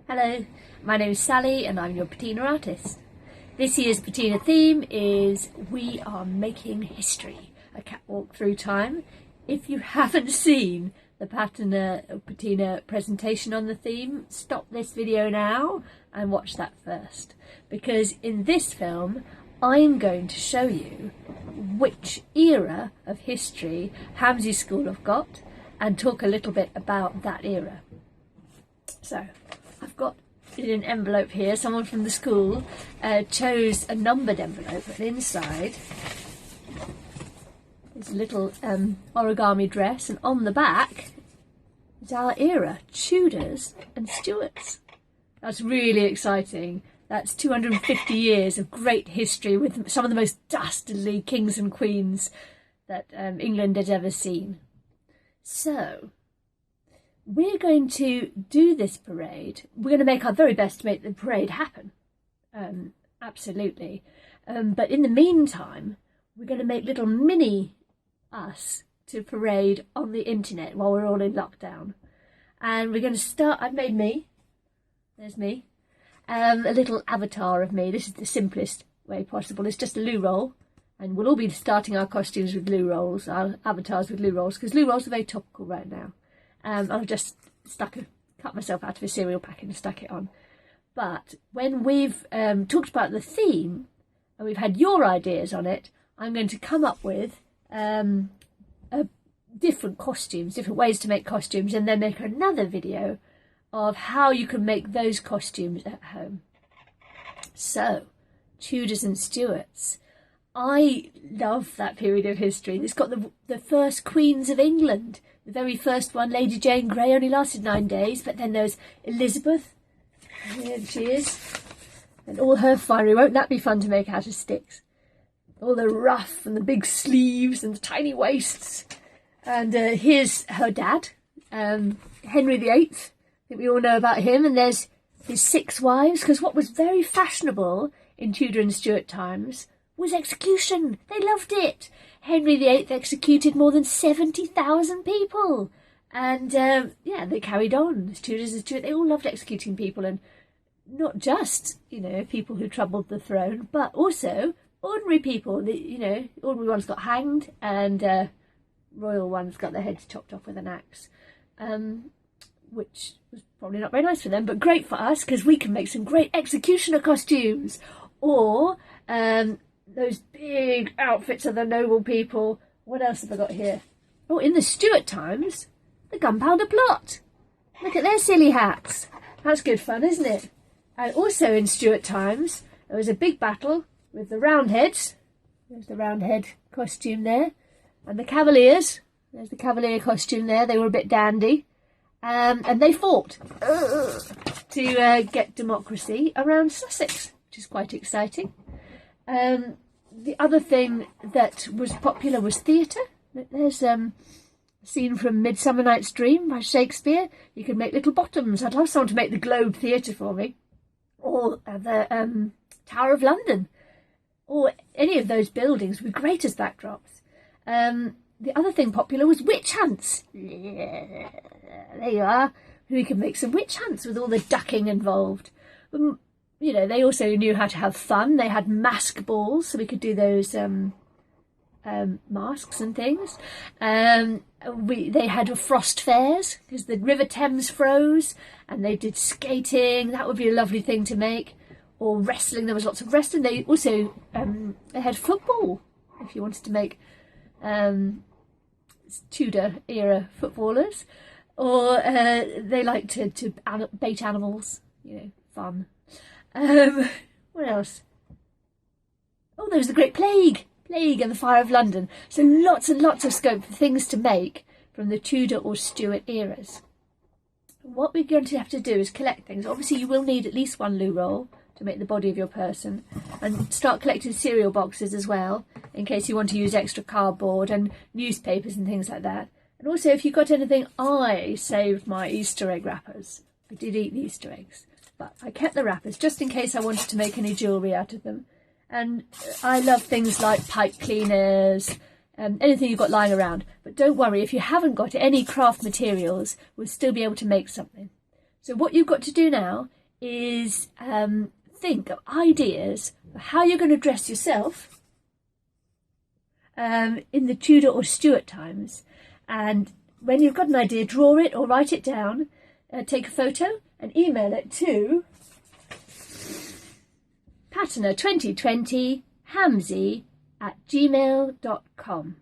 Hello, my name is Sally and I'm your Patina artist. This year's Patina theme is We Are Making History, a catwalk through time. If you haven't seen the Patina presentation on the theme, stop this video now and watch that first. Because in this film, I'm going to show you which era of history Hamsey School have got and talk a little bit about that era. So, I've got in an envelope here, someone from the school chose a numbered envelope, and inside is a little origami dress, and on the back is our era, Tudors and Stuarts. That's really exciting. That's 250 years of great history with some of the most dastardly kings and queens that England has ever seen. So, we're going to do this parade. We're going to make our very best to make the parade happen. Absolutely. But in the meantime, we're going to make little mini us to parade on the internet while we're all in lockdown. And we're going to start, I've made me. There's me. A little avatar of me. This is the simplest way possible. It's just a loo roll. And we'll all be starting our costumes with loo rolls, our avatars with loo rolls, because loo rolls are very topical right now. I've just cut myself out of a cereal packet and stuck it on. But when we've talked about the theme and we've had your ideas on it, I'm going to come up with different costumes, different ways to make costumes, and then make another video of how you can make those costumes at home. So, Tudors and Stuarts. I love that period of history. It's got the first queens of England. The very first one, Lady Jane Grey, only lasted 9 days, but then there's Elizabeth. Here she is. And all her finery. Won't that be fun to make out of sticks? All the ruff and the big sleeves and the tiny waists. And here's her dad, Henry VIII. I think we all know about him. And there's his 6 wives, because what was very fashionable in Tudor and Stuart times was execution. They loved it. Henry VIII executed more than 70,000 people. And, yeah, they carried on. The Tudors and Stuarts, they all loved executing people. And not just, people who troubled the throne, but also ordinary people. Ordinary ones got hanged and royal ones got their heads chopped off with an axe. Which was probably not very nice for them, but great for us, because we can make some great executioner costumes. Or those big outfits of the noble people. What else have I got here? Oh, in the Stuart times, the Gunpowder Plot. Look at their silly hats. That's good fun, isn't it? And also in Stuart times, there was a big battle with the Roundheads. There's the Roundhead costume there. And the Cavaliers. There's the Cavalier costume there. They were a bit dandy. And they fought to get democracy around Sussex, which is quite exciting. The other thing that was popular was theatre. There's a scene from Midsummer Night's Dream by Shakespeare. You can make little bottoms. I'd love someone to make the Globe Theatre for me. Or the Tower of London. Or any of those buildings with great as backdrops. The other thing popular was witch hunts. Yeah, there you are. We can make some witch hunts with all the ducking involved. They also knew how to have fun. They had mask balls, so we could do those masks and things. They had frost fairs, because the River Thames froze, and they did skating. That would be a lovely thing to make. Or wrestling. There was lots of wrestling. They also they had football, if you wanted to make Tudor era footballers. Or they liked to bait animals. Fun. What else? Oh, there was the Great Plague and the Fire of London. So lots and lots of scope for things to make from the Tudor or Stuart eras. What we're going to have to do is collect things. Obviously, you will need at least 1 loo roll to make the body of your person, and start collecting cereal boxes as well, in case you want to use extra cardboard and newspapers and things like that. And also, if you've got anything, I saved my Easter egg wrappers. I did eat the Easter eggs. But I kept the wrappers just in case I wanted to make any jewellery out of them. And I love things like pipe cleaners, anything you've got lying around. But don't worry, if you haven't got any craft materials, we'll still be able to make something. So what you've got to do now is think of ideas for how you're going to dress yourself in the Tudor or Stuart times. And when you've got an idea, draw it or write it down, take a photo and email it to Patina2020 hamsey@gmail.com.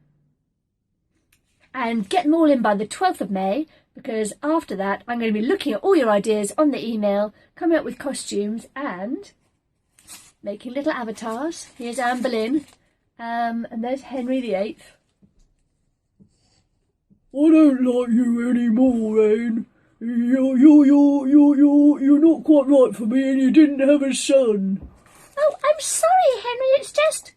And get them all in by the 12th of May, because after that I'm going to be looking at all your ideas on the email, coming up with costumes and making little avatars. Here's Anne Boleyn, and there's Henry VIII. I don't like you anymore, Anne. You're not quite right for me, and you didn't have a son. Oh, I'm sorry, Henry, it's just...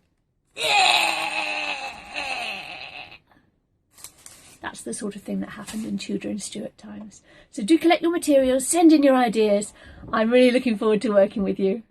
That's the sort of thing that happened in Tudor and Stuart times. So do collect your materials, send in your ideas. I'm really looking forward to working with you.